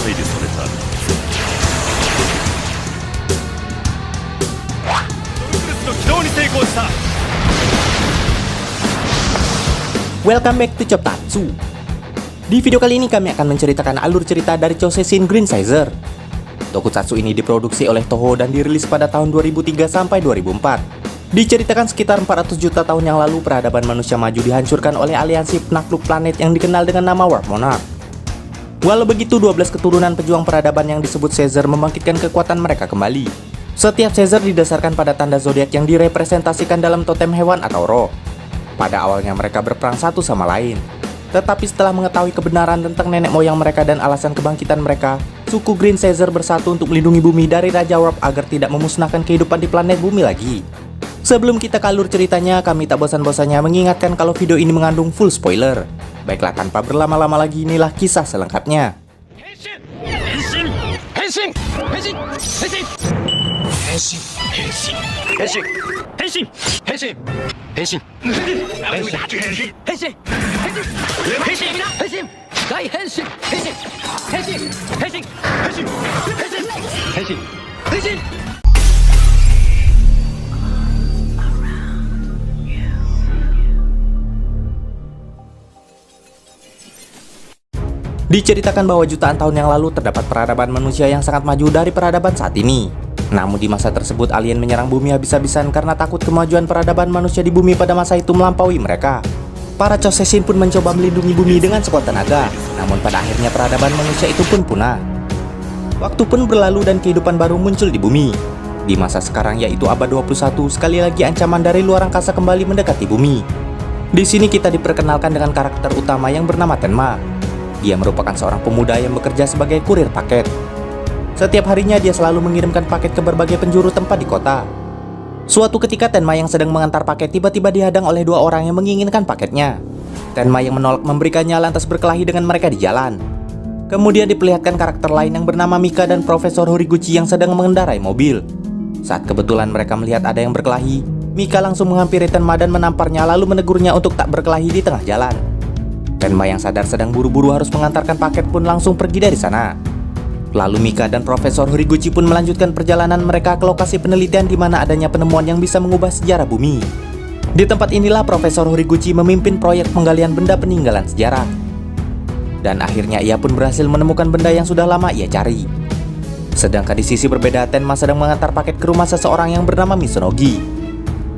配備された。ドルクルスの起動に成功した。 Welcome back to Choptatsu. Di video kali ini kami akan menceritakan alur cerita dari Chouseisin Green Sizer. Tokusatsu ini diproduksi oleh Toho dan dirilis pada tahun 2003 sampai 2004. Diceritakan sekitar 400 juta tahun yang lalu peradaban manusia maju dihancurkan oleh aliansi penakluk planet yang dikenal dengan nama Warp Monarch. Walau begitu, 12 keturunan pejuang peradaban yang disebut Caesar membangkitkan kekuatan mereka kembali. Setiap Caesar didasarkan pada tanda zodiak yang direpresentasikan dalam totem hewan atau roh. Pada awalnya mereka berperang satu sama lain. Tetapi setelah mengetahui kebenaran tentang nenek moyang mereka dan alasan kebangkitan mereka, suku Green Caesar bersatu untuk melindungi bumi dari Raja Warp agar tidak memusnahkan kehidupan di planet bumi lagi. Sebelum kita ke alur ceritanya, kami tak bosan-bosannya mengingatkan kalau video ini mengandung full spoiler. Baiklah, tanpa berlama-lama lagi, inilah kisah selengkapnya. Diceritakan bahwa jutaan tahun yang lalu terdapat peradaban manusia yang sangat maju dari peradaban saat ini. Namun di masa tersebut alien menyerang bumi habis-habisan karena takut kemajuan peradaban manusia di bumi pada masa itu melampaui mereka. Para Chouseisin pun mencoba melindungi bumi dengan sekuat tenaga, namun pada akhirnya peradaban manusia itu pun punah. Waktu pun berlalu dan kehidupan baru muncul di bumi. Di masa sekarang yaitu abad 21, sekali lagi ancaman dari luar angkasa kembali mendekati bumi. Di sini kita diperkenalkan dengan karakter utama yang bernama Tenma. Dia merupakan seorang pemuda yang bekerja sebagai kurir paket. Setiap harinya dia selalu mengirimkan paket ke berbagai penjuru tempat di kota. Suatu ketika Tenma yang sedang mengantar paket tiba-tiba dihadang oleh dua orang yang menginginkan paketnya. Tenma yang menolak memberikannya lantas berkelahi dengan mereka di jalan. Kemudian diperlihatkan karakter lain yang bernama Mika dan Profesor Horiguchi yang sedang mengendarai mobil. Saat kebetulan mereka melihat ada yang berkelahi, Mika langsung menghampiri Tenma dan menamparnya lalu menegurnya untuk tak berkelahi di tengah jalan. Tenma yang sadar sedang buru-buru harus mengantarkan paket pun langsung pergi dari sana. Lalu Mika dan Profesor Horiguchi pun melanjutkan perjalanan mereka ke lokasi penelitian di mana adanya penemuan yang bisa mengubah sejarah bumi. Di tempat inilah Profesor Horiguchi memimpin proyek penggalian benda peninggalan sejarah. Dan akhirnya ia pun berhasil menemukan benda yang sudah lama ia cari. Sedangkan di sisi berbeda, Tenma sedang mengantar paket ke rumah seseorang yang bernama Misunogi.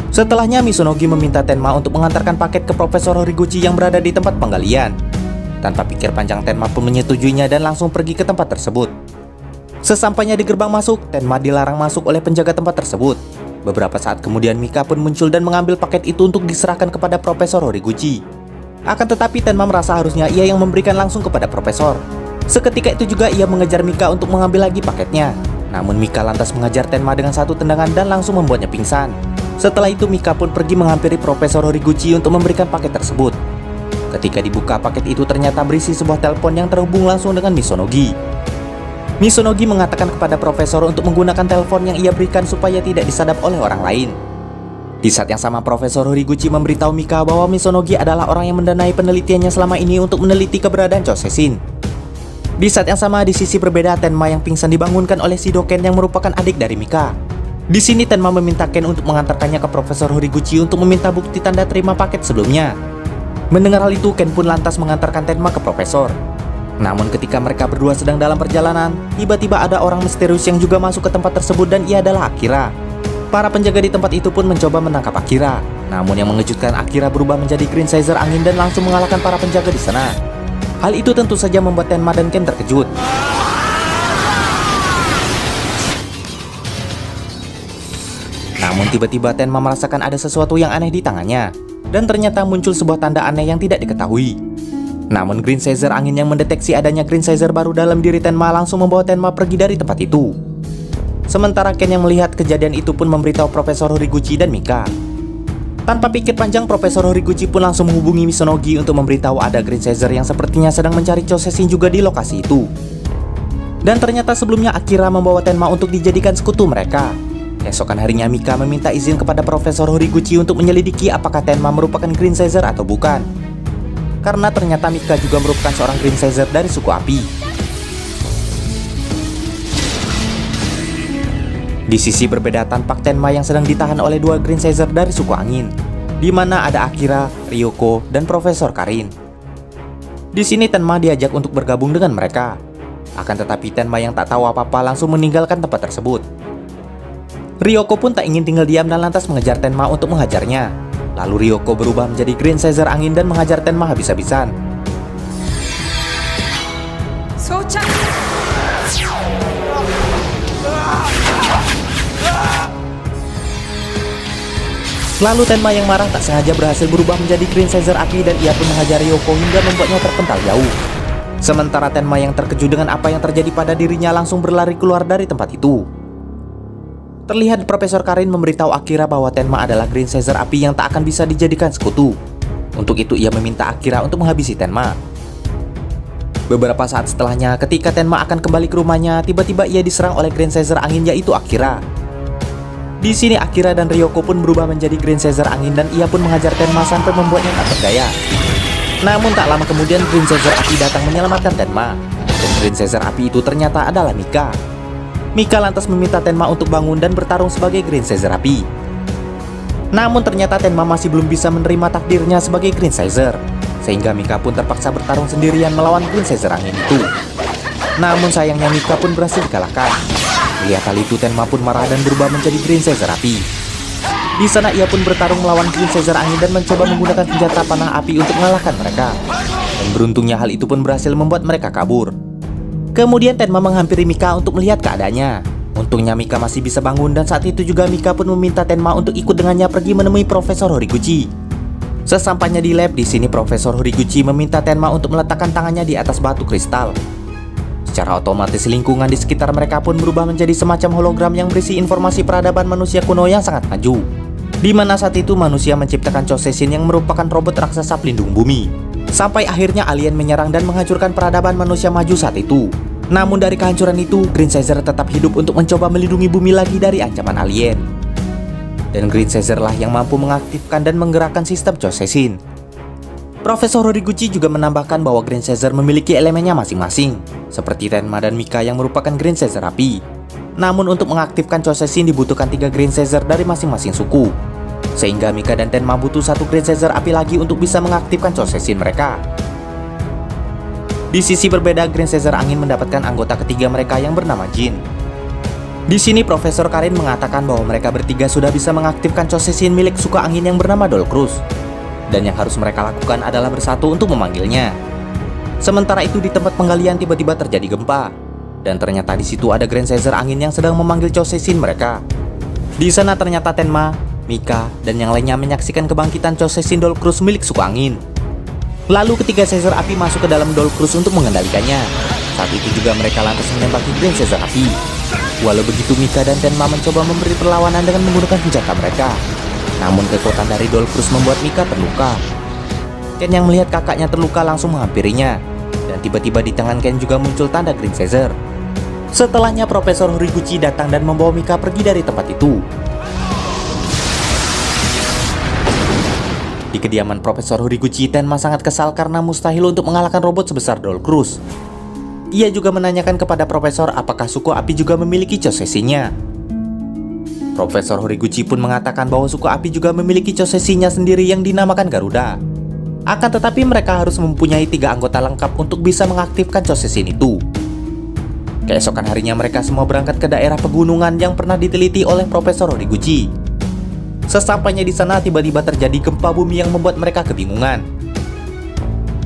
Setelahnya Misunogi meminta Tenma untuk mengantarkan paket ke Profesor Horiguchi yang berada di tempat penggalian. Tanpa pikir panjang, Tenma pun menyetujuinya dan langsung pergi ke tempat tersebut. Sesampainya di gerbang masuk, Tenma dilarang masuk oleh penjaga tempat tersebut. Beberapa saat kemudian Mika pun muncul dan mengambil paket itu untuk diserahkan kepada Profesor Horiguchi. Akan tetapi Tenma merasa harusnya ia yang memberikan langsung kepada Profesor. Seketika itu juga ia mengejar Mika untuk mengambil lagi paketnya. Namun Mika lantas mengajar Tenma dengan satu tendangan dan langsung membuatnya pingsan. Setelah itu Mika pun pergi menghampiri Profesor Horiguchi untuk memberikan paket tersebut. Ketika dibuka, paket itu ternyata berisi sebuah telepon yang terhubung langsung dengan Misunogi. Misunogi mengatakan kepada Profesor untuk menggunakan telepon yang ia berikan supaya tidak disadap oleh orang lain. Di saat yang sama, Profesor Horiguchi memberitahu Mika bahwa Misunogi adalah orang yang mendanai penelitiannya selama ini untuk meneliti keberadaan Chouseisin. Di saat yang sama, di sisi berbeda, Tenma yang pingsan dibangunkan oleh Shido-ken yang merupakan adik dari Mika. Di sini Tenma meminta Ken untuk mengantarkannya ke Profesor Horiguchi untuk meminta bukti tanda terima paket sebelumnya. Mendengar hal itu, Ken pun lantas mengantarkan Tenma ke Profesor. Namun ketika mereka berdua sedang dalam perjalanan, tiba-tiba ada orang misterius yang juga masuk ke tempat tersebut dan ia adalah Akira. Para penjaga di tempat itu pun mencoba menangkap Akira. Namun yang mengejutkan, Akira berubah menjadi Green Sizer angin dan langsung mengalahkan para penjaga di sana. Hal itu tentu saja membuat Tenma dan Ken terkejut. Namun tiba-tiba Tenma merasakan ada sesuatu yang aneh di tangannya. Dan ternyata muncul sebuah tanda aneh yang tidak diketahui. Namun Green Sizer angin yang mendeteksi adanya Green Sizer baru dalam diri Tenma langsung membawa Tenma pergi dari tempat itu. Sementara Ken yang melihat kejadian itu pun memberitahu Profesor Horiguchi dan Mika. Tanpa pikir panjang, Profesor Horiguchi pun langsung menghubungi Misunogi untuk memberitahu ada Green Sizer yang sepertinya sedang mencari Chouseisin juga di lokasi itu. Dan ternyata sebelumnya Akira membawa Tenma untuk dijadikan sekutu mereka. Esokan harinya Mika meminta izin kepada Profesor Horiguchi untuk menyelidiki apakah Tenma merupakan Green Sizer atau bukan. Karena ternyata Mika juga merupakan seorang Green Sizer dari suku api. Di sisi berbeda tampak Tenma yang sedang ditahan oleh dua Green Caesar dari suku angin, di mana ada Akira, Ryoko, dan Profesor Karin. Di sini Tenma diajak untuk bergabung dengan mereka. Akan tetapi Tenma yang tak tahu apa-apa langsung meninggalkan tempat tersebut. Ryoko pun tak ingin tinggal diam dan lantas mengejar Tenma untuk menghajarnya. Lalu Ryoko berubah menjadi Green Caesar angin dan menghajar Tenma habis-habisan. Lalu Tenma yang marah tak sengaja berhasil berubah menjadi Green Caesar api dan ia pun menghajar Ryoko hingga membuatnya terpental jauh. Sementara Tenma yang terkejut dengan apa yang terjadi pada dirinya langsung berlari keluar dari tempat itu. Terlihat Profesor Karin memberitahu Akira bahwa Tenma adalah Green Caesar api yang tak akan bisa dijadikan sekutu. Untuk itu ia meminta Akira untuk menghabisi Tenma. Beberapa saat setelahnya, ketika Tenma akan kembali ke rumahnya, tiba-tiba ia diserang oleh Green Caesar angin yaitu Akira. Di sini Akira dan Ryoko pun berubah menjadi Green Caesar angin dan ia pun menghajar Tenma sampai membuatnya tak berdaya. Namun tak lama kemudian Green Caesar api datang menyelamatkan Tenma. Dan Green Caesar api itu ternyata adalah Mika. Mika lantas meminta Tenma untuk bangun dan bertarung sebagai Green Caesar api. Namun ternyata Tenma masih belum bisa menerima takdirnya sebagai Green Caesar, sehingga Mika pun terpaksa bertarung sendirian melawan Green Caesar angin itu. Namun sayangnya Mika pun berhasil dikalahkan. Melihat hal itu Tenma pun marah dan berubah menjadi Green Caesar api. Di sana ia pun bertarung melawan Green Caesar angin dan mencoba menggunakan senjata panah api untuk mengalahkan mereka. Dan beruntungnya hal itu pun berhasil membuat mereka kabur. Kemudian Tenma menghampiri Mika untuk melihat keadaannya. Untungnya Mika masih bisa bangun dan saat itu juga Mika pun meminta Tenma untuk ikut dengannya pergi menemui Profesor Horiguchi. Sesampainya di lab, di sini Profesor Horiguchi meminta Tenma untuk meletakkan tangannya di atas batu kristal. Secara otomatis lingkungan di sekitar mereka pun berubah menjadi semacam hologram yang berisi informasi peradaban manusia kuno yang sangat maju. Di mana saat itu manusia menciptakan Chosesin yang merupakan robot raksasa pelindung bumi. Sampai akhirnya alien menyerang dan menghancurkan peradaban manusia maju saat itu. Namun dari kehancuran itu, Green Caesar tetap hidup untuk mencoba melindungi bumi lagi dari ancaman alien. Dan Green Caesar lah yang mampu mengaktifkan dan menggerakkan sistem Chosesin. Profesor Horiguchi juga menambahkan bahwa Green Caesar memiliki elemennya masing-masing, seperti Tenma dan Mika yang merupakan Green Caesar api. Namun untuk mengaktifkan Chosesin dibutuhkan 3 Green Caesar dari masing-masing suku, sehingga Mika dan Tenma butuh 1 Green Caesar api lagi untuk bisa mengaktifkan Chosesin mereka. Di sisi berbeda, Green Caesar angin mendapatkan anggota ketiga mereka yang bernama Jin. Di sini Profesor Karin mengatakan bahwa mereka bertiga sudah bisa mengaktifkan Chosesin milik suku angin yang bernama Dolkrus. Dan yang harus mereka lakukan adalah bersatu untuk memanggilnya. Sementara itu di tempat penggalian tiba-tiba terjadi gempa. Dan ternyata di situ ada Green Caesar angin yang sedang memanggil Chosesin mereka. Di sana ternyata Tenma, Mika, dan yang lainnya menyaksikan kebangkitan Chosesin Dolkrus milik suku angin. Lalu ketiga Caesar api masuk ke dalam Dolkrus untuk mengendalikannya. Saat itu juga mereka lantas menembaki Green Caesar api. Walau begitu Mika dan Tenma mencoba memberi perlawanan dengan menggunakan senjata mereka. Namun kekuatan dari Dolkrus membuat Mika terluka. Ken yang melihat kakaknya terluka langsung menghampirinya. Dan tiba-tiba di tangan Ken juga muncul tanda Green Caesar. Setelahnya Profesor Horiguchi datang dan membawa Mika pergi dari tempat itu. Di kediaman Profesor Horiguchi, Tenma sangat kesal karena mustahil untuk mengalahkan robot sebesar Dolkrus. Ia juga menanyakan kepada Profesor apakah suku api juga memiliki Chosesinnya. Profesor Horiguchi pun mengatakan bahwa suku api juga memiliki Chosesinnya sendiri yang dinamakan Garuda. Akan tetapi mereka harus mempunyai 3 anggota lengkap untuk bisa mengaktifkan Chosesin itu. Keesokan harinya mereka semua berangkat ke daerah pegunungan yang pernah diteliti oleh Profesor Horiguchi. Sesampainya di sana tiba-tiba terjadi gempa bumi yang membuat mereka kebingungan.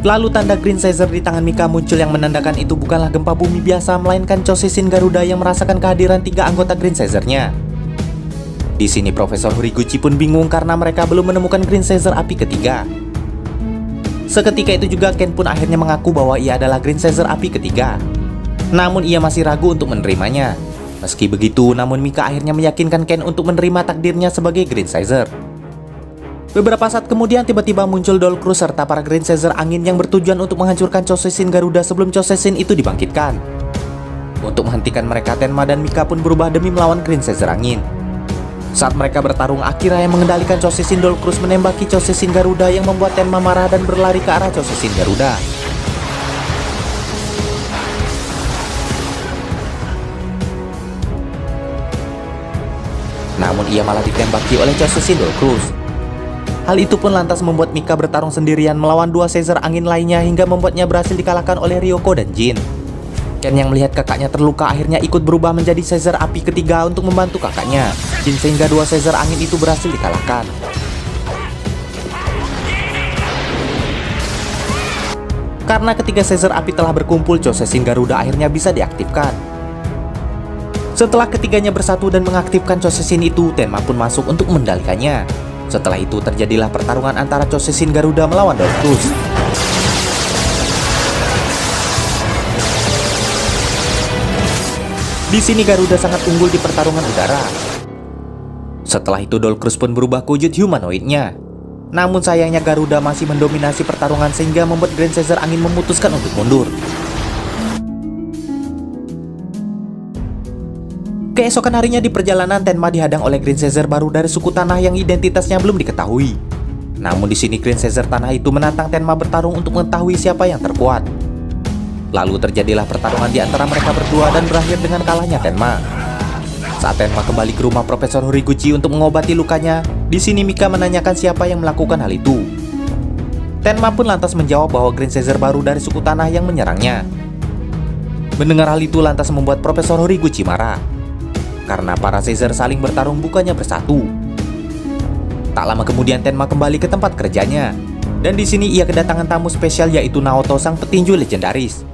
Lalu tanda Green Caesar di tangan Mika muncul yang menandakan itu bukanlah gempa bumi biasa, melainkan Chosesin Garuda yang merasakan kehadiran 3 anggota Green Caesar-nya. Di sini Profesor Horiguchi pun bingung karena mereka belum menemukan Green Caesar api ketiga. Seketika itu juga Ken pun akhirnya mengaku bahwa ia adalah Green Caesar api ketiga. Namun ia masih ragu untuk menerimanya. Meski begitu, namun Mika akhirnya meyakinkan Ken untuk menerima takdirnya sebagai Green Caesar. Beberapa saat kemudian tiba-tiba muncul Dolkrus serta para Green Caesar angin yang bertujuan untuk menghancurkan Chosesin Garuda sebelum Chosesin itu dibangkitkan. Untuk menghentikan mereka, Tenma dan Mika pun berubah demi melawan Green Caesar angin. Saat mereka bertarung, Akira yang mengendalikan Chosesin Dolkrus menembaki Chosesin Garuda yang membuat Tenma marah dan berlari ke arah Chosesin Garuda. namun ia malah ditembaki oleh Chosesin Dolcruz. Hal itu pun lantas membuat Mika bertarung sendirian melawan dua Caesar angin lainnya hingga membuatnya berhasil dikalahkan oleh Ryoko dan Jin. Ken yang melihat kakaknya terluka akhirnya ikut berubah menjadi Caesar api ketiga untuk membantu kakaknya Jin, sehingga dua Caesar angin itu berhasil dikalahkan. Karena ketiga Caesar api telah berkumpul, Chosesin Garuda akhirnya bisa diaktifkan. Setelah ketiganya bersatu dan mengaktifkan Chosesin itu, Tenma pun masuk untuk mengendalikannya. Setelah itu terjadilah pertarungan antara Chosesin Garuda melawan Dolcruz. Di sini Garuda sangat unggul di pertarungan udara. Setelah itu Dolcruz pun berubah ke wujud humanoidnya. Namun sayangnya Garuda masih mendominasi pertarungan sehingga membuat Grand Caesar angin memutuskan untuk mundur. Keesokan harinya di perjalanan, Tenma dihadang oleh Grand Caesar baru dari suku tanah yang identitasnya belum diketahui. Namun di sini Grand Caesar tanah itu menantang Tenma bertarung untuk mengetahui siapa yang terkuat. Lalu terjadilah pertarungan di antara mereka berdua dan berakhir dengan kalahnya Tenma. Saat Tenma kembali ke rumah Profesor Horiguchi untuk mengobati lukanya, di sini Mika menanyakan siapa yang melakukan hal itu. Tenma pun lantas menjawab bahwa Grand Caesar baru dari suku tanah yang menyerangnya. Mendengar hal itu lantas membuat Profesor Horiguchi marah. Karena para Caesar saling bertarung bukannya bersatu. Tak lama kemudian Tenma kembali ke tempat kerjanya. Dan di sini ia kedatangan tamu spesial yaitu Naoto, sang petinju legendaris.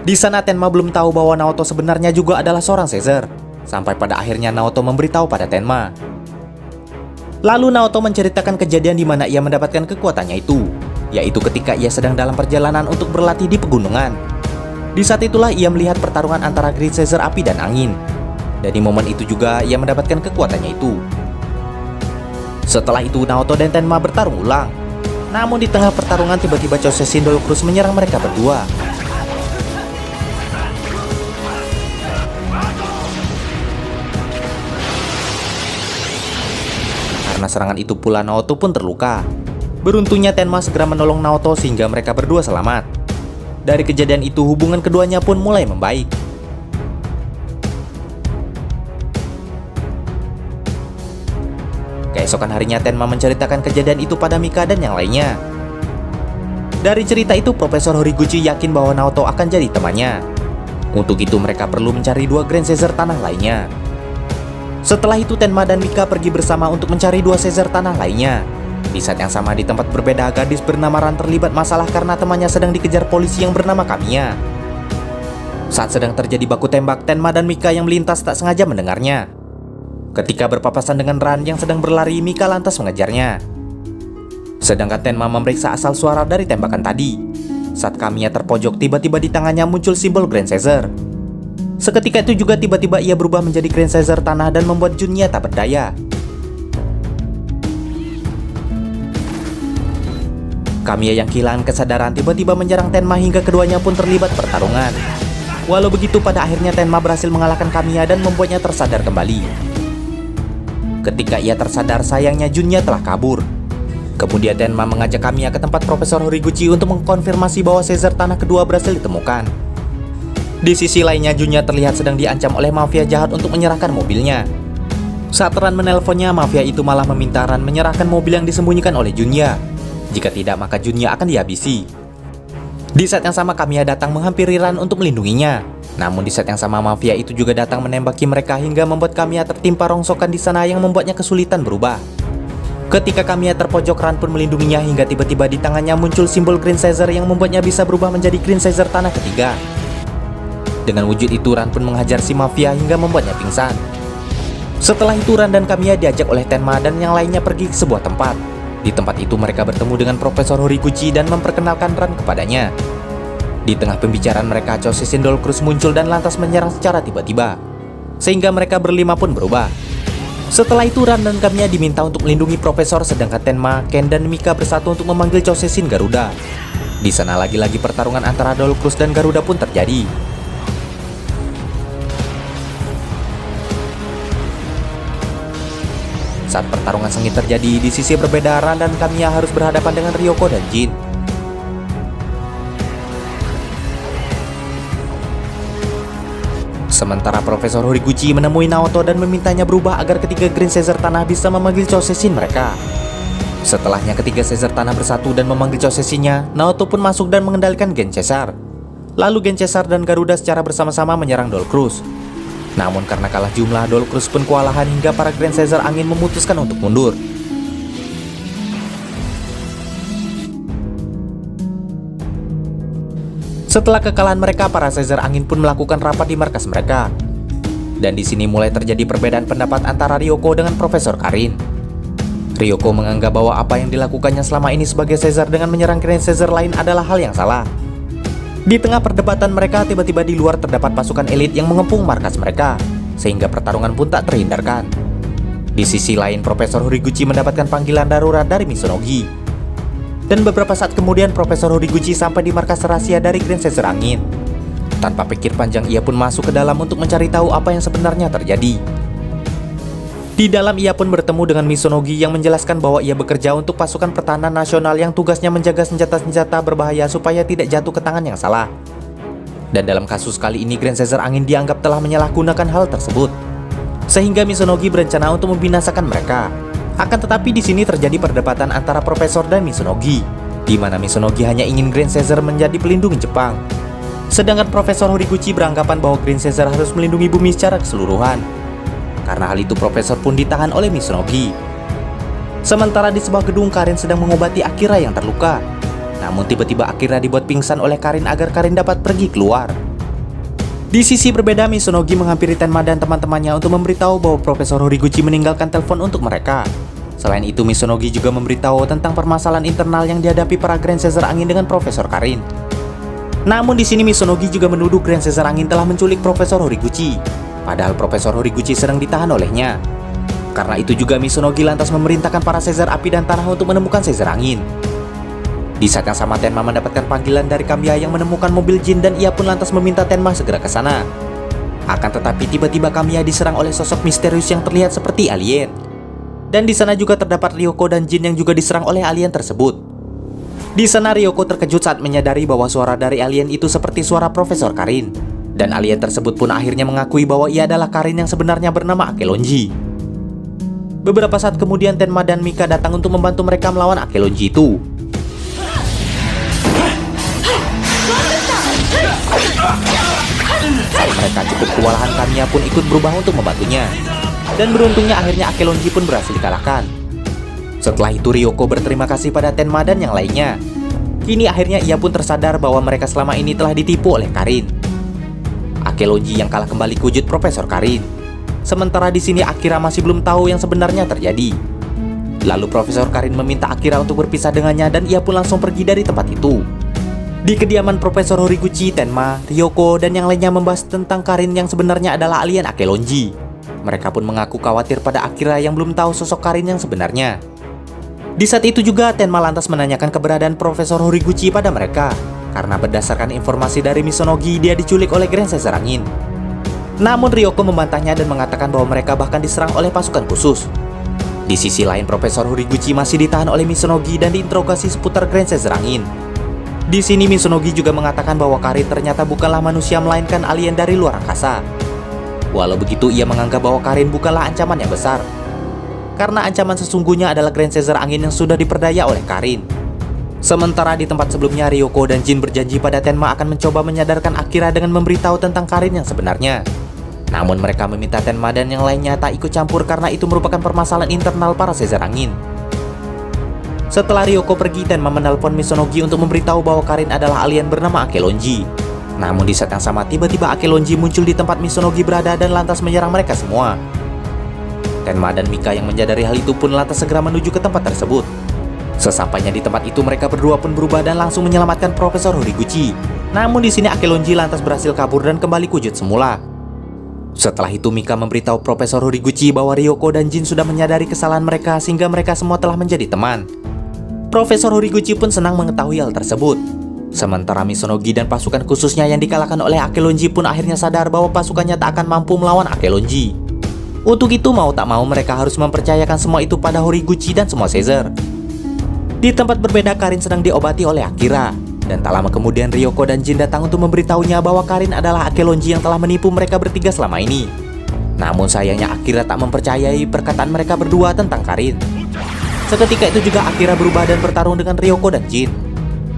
Di sana Tenma belum tahu bahwa Naoto sebenarnya juga adalah seorang Caesar. Sampai pada akhirnya Naoto memberitahu pada Tenma. Lalu Naoto menceritakan kejadian di mana ia mendapatkan kekuatannya itu, yaitu ketika ia sedang dalam perjalanan untuk berlatih di pegunungan. Di saat itulah ia melihat pertarungan antara Great Caesar api dan angin. Dan di momen itu juga ia mendapatkan kekuatannya itu. Setelah itu Naoto dan Tenma bertarung ulang. Namun di tengah pertarungan tiba-tiba Chosesin Dolcruz menyerang mereka berdua. Karena serangan itu pula Naoto pun terluka. Beruntungnya Tenma segera menolong Naoto sehingga mereka berdua selamat. Dari kejadian itu hubungan keduanya pun mulai membaik. Keesokan harinya Tenma menceritakan kejadian itu pada Mika dan yang lainnya. Dari cerita itu Profesor Horiguchi yakin bahwa Naoto akan jadi temannya. Untuk itu mereka perlu mencari dua Grand Caesar tanah lainnya. Setelah itu Tenma dan Mika pergi bersama untuk mencari dua Caesar tanah lainnya. Di saat yang sama di tempat berbeda gadis bernama Ran terlibat masalah karena temannya sedang dikejar polisi yang bernama Kamiya. Saat sedang terjadi baku tembak, Tenma dan Mika yang melintas tak sengaja mendengarnya. Ketika berpapasan dengan Ran yang sedang berlari, Mika lantas mengejarnya. Sedangkan Tenma memeriksa asal suara dari tembakan tadi. Saat Kamiya terpojok, tiba-tiba di tangannya muncul simbol Grand Caesar. Seketika itu juga tiba-tiba ia berubah menjadi Grand Caesar tanah dan membuat Junya tak berdaya. Kamiya yang kehilangan kesadaran tiba-tiba menyerang Tenma hingga keduanya pun terlibat pertarungan. Walau begitu pada akhirnya Tenma berhasil mengalahkan Kamiya dan membuatnya tersadar kembali. Ketika ia tersadar sayangnya Junya telah kabur. Kemudian Tenma mengajak Kamiya ke tempat Profesor Horiguchi untuk mengkonfirmasi bahwa Caesar tanah kedua berhasil ditemukan. Di sisi lainnya Junya terlihat sedang diancam oleh mafia jahat untuk menyerahkan mobilnya. Saat Ran menelponnya, mafia itu malah meminta Ran menyerahkan mobil yang disembunyikan oleh Junya. Jika tidak maka Junya akan dihabisi. Di saat yang sama Kamiya datang menghampiri Ran untuk melindunginya. Namun di saat yang sama mafia itu juga datang menembaki mereka hingga membuat Kamiya tertimpa rongsokan di sana yang membuatnya kesulitan berubah. Ketika Kamiya terpojok, Ran pun melindunginya hingga tiba-tiba di tangannya muncul simbol Grand Caesar yang membuatnya bisa berubah menjadi Grand Caesar tanah ketiga. Dengan wujud itu Ran pun menghajar si mafia hingga membuatnya pingsan. Setelah itu Ran dan Kamiya diajak oleh Tenma dan yang lainnya pergi ke sebuah tempat. Di tempat itu mereka bertemu dengan Profesor Horiguchi dan memperkenalkan Ran kepadanya. Di tengah pembicaraan mereka, Chosesin Dolcruz muncul dan lantas menyerang secara tiba-tiba, sehingga mereka berlima pun berubah. Setelah itu Ran dan Kamiya diminta untuk melindungi Profesor, sedangkan Tenma, Ken dan Mika bersatu untuk memanggil Chosesin Garuda. Di sana lagi-lagi pertarungan antara Dolcruz dan Garuda pun terjadi. Saat pertarungan sengit terjadi, di sisi berbeda Ran dan Kamiya harus berhadapan dengan Ryoko dan Jin. Sementara Profesor Horiguchi menemui Naoto dan memintanya berubah agar ketiga Grand Caesar Tanah bisa memanggil Chouseisin mereka. Setelahnya ketiga Caesar Tanah bersatu dan memanggil Chouseisinnya, Naoto pun masuk dan mengendalikan Gen Caesar. Lalu Gen Caesar dan Garuda secara bersama-sama menyerang Dolcrus. Namun karena kalah jumlah, Dolcrus pun kewalahan hingga para Grand Caesar Angin memutuskan untuk mundur. Setelah kekalahan mereka, para Caesar Angin pun melakukan rapat di markas mereka. Dan di sini mulai terjadi perbedaan pendapat antara Ryoko dengan Profesor Karin. Ryoko menganggap bahwa apa yang dilakukannya selama ini sebagai Caesar dengan menyerang Grand Caesar lain adalah hal yang salah. Di tengah perdebatan mereka, tiba-tiba di luar terdapat pasukan elit yang mengepung markas mereka, sehingga pertarungan pun tak terhindarkan. Di sisi lain, Profesor Horiguchi mendapatkan panggilan darurat dari Misonogi. Dan beberapa saat kemudian, Profesor Horiguchi sampai di markas rahasia dari Grand Caesar Angin. Tanpa pikir panjang, ia pun masuk ke dalam untuk mencari tahu apa yang sebenarnya terjadi. Di dalam ia pun bertemu dengan Misonogi yang menjelaskan bahwa ia bekerja untuk pasukan pertahanan nasional yang tugasnya menjaga senjata-senjata berbahaya supaya tidak jatuh ke tangan yang salah. Dan dalam kasus kali ini Grand Caesar Angin dianggap telah menyalahgunakan hal tersebut, sehingga Misonogi berencana untuk membinasakan mereka. Akan tetapi di sini terjadi perdebatan antara Profesor dan Misonogi, di mana Misonogi hanya ingin Grand Caesar menjadi pelindung Jepang, sedangkan Profesor Horiguchi beranggapan bahwa Grand Caesar harus melindungi bumi secara keseluruhan. Karena hal itu, Profesor pun ditahan oleh Misonogi. Sementara di sebuah gedung, Karin sedang mengobati Akira yang terluka. Namun tiba-tiba Akira dibuat pingsan oleh Karin agar Karin dapat pergi keluar. Di sisi berbeda, Misonogi menghampiri Tenma dan teman-temannya untuk memberitahu bahwa Profesor Horiguchi meninggalkan telepon untuk mereka. Selain itu, Misonogi juga memberitahu tentang permasalahan internal yang dihadapi para Grand Caesar Angin dengan Profesor Karin. Namun di sini Misonogi juga menuduh Grand Caesar Angin telah menculik Profesor Horiguchi, padahal Profesor Horiguchi sedang ditahan olehnya. Karena itu juga Misonogi lantas memerintahkan para Caesar Api dan Tanah untuk menemukan Caesar Angin. Di saat yang sama, Tenma mendapatkan panggilan dari Kamiya yang menemukan mobil Jin dan ia pun lantas meminta Tenma segera ke sana. Akan tetapi tiba-tiba Kamiya diserang oleh sosok misterius yang terlihat seperti alien. Dan di sana juga terdapat Ryoko dan Jin yang juga diserang oleh alien tersebut. Di sana Ryoko terkejut saat menyadari bahwa suara dari alien itu seperti suara Profesor Karin. Dan alien tersebut pun akhirnya mengakui bahwa ia adalah Karin yang sebenarnya bernama Akelonji. Beberapa saat kemudian Tenma dan Mika datang untuk membantu mereka melawan Akelonji itu. Saat mereka cukup kewalahan, Kamiya pun ikut berubah untuk membantunya. Dan beruntungnya akhirnya Akelonji pun berhasil dikalahkan. Setelah itu Ryoko berterima kasih pada Tenma dan yang lainnya. Kini akhirnya ia pun tersadar bahwa mereka selama ini telah ditipu oleh Karin. Akelonji yang kalah kembali ke wujud Profesor Karin. Sementara di sini Akira masih belum tahu yang sebenarnya terjadi. Lalu Profesor Karin meminta Akira untuk berpisah dengannya dan ia pun langsung pergi dari tempat itu. Di kediaman Profesor Horiguchi, Tenma, Ryoko, dan yang lainnya membahas tentang Karin yang sebenarnya adalah alien Akelonji. Mereka pun mengaku khawatir pada Akira yang belum tahu sosok Karin yang sebenarnya. Di saat itu juga Tenma lantas menanyakan keberadaan Profesor Horiguchi pada mereka. Karena berdasarkan informasi dari Misonogi, dia diculik oleh Grand Caesar Angin. Namun Ryoko membantahnya dan mengatakan bahwa mereka bahkan diserang oleh pasukan khusus. Di sisi lain, Profesor Horiguchi masih ditahan oleh Misonogi dan diinterogasi seputar Grand Caesar Angin. Di sini Misonogi juga mengatakan bahwa Karin ternyata bukanlah manusia melainkan alien dari luar angkasa. Walau begitu, ia menganggap bahwa Karin bukanlah ancaman yang besar. Karena ancaman sesungguhnya adalah Grand Caesar Angin yang sudah diperdaya oleh Karin. Sementara di tempat sebelumnya, Ryoko dan Jin berjanji pada Tenma akan mencoba menyadarkan Akira dengan memberitahu tentang Karin yang sebenarnya. Namun mereka meminta Tenma dan yang lainnya tak ikut campur karena itu merupakan permasalahan internal para Caesar Angin. Setelah Ryoko pergi, Tenma menelpon Misonogi untuk memberitahu bahwa Karin adalah alien bernama Akelonji. Namun di saat yang sama, tiba-tiba Akelonji muncul di tempat Misonogi berada dan lantas menyerang mereka semua. Tenma dan Mika yang menyadari hal itu pun lantas segera menuju ke tempat tersebut. Sesampainya di tempat itu, mereka berdua pun berubah dan langsung menyelamatkan Profesor Horiguchi. Namun di sini Akelonji lantas berhasil kabur dan kembali ke wujud semula. Setelah itu Mika memberitahu Profesor Horiguchi bahwa Ryoko dan Jin sudah menyadari kesalahan mereka sehingga mereka semua telah menjadi teman. Profesor Horiguchi pun senang mengetahui hal tersebut. Sementara Misonogi dan pasukan khususnya yang dikalahkan oleh Akelonji pun akhirnya sadar bahwa pasukannya tak akan mampu melawan Akelonji. Untuk itu mau tak mau mereka harus mempercayakan semua itu pada Horiguchi dan semua Caesar. Di tempat berbeda, Karin sedang diobati oleh Akira. Dan tak lama kemudian Ryoko dan Jin datang untuk memberitahunya bahwa Karin adalah Akelonji yang telah menipu mereka bertiga selama ini. Namun sayangnya Akira tak mempercayai perkataan mereka berdua tentang Karin. Seketika itu juga Akira berubah dan bertarung dengan Ryoko dan Jin.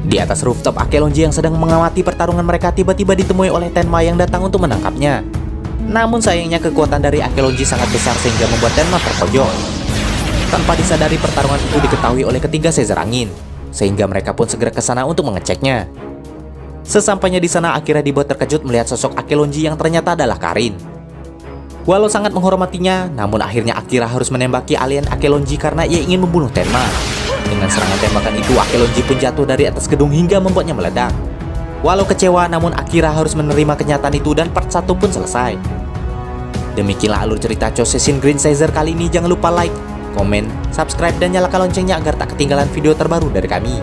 Di atas rooftop Akelonji yang sedang mengamati pertarungan mereka tiba-tiba ditemui oleh Tenma yang datang untuk menangkapnya. Namun sayangnya kekuatan dari Akelonji sangat besar sehingga membuat Tenma terpojok. Tanpa disadari pertarungan itu diketahui oleh ketiga Caesar Angin, sehingga mereka pun segera ke sana untuk mengeceknya. Sesampainya di sana Akira dibuat terkejut melihat sosok Akelonji yang ternyata adalah Karin. Walau sangat menghormatinya, namun akhirnya Akira harus menembaki alien Akelonji karena ia ingin membunuh Tenma. Dengan serangan tembakan itu Akelonji pun jatuh dari atas gedung hingga membuatnya meledak. Walau kecewa, namun Akira harus menerima kenyataan itu dan part 1 pun selesai. Demikianlah alur cerita Chouseisin Green Caesar kali ini. Jangan lupa like, komen, subscribe, dan nyalakan loncengnya agar tak ketinggalan video terbaru dari kami.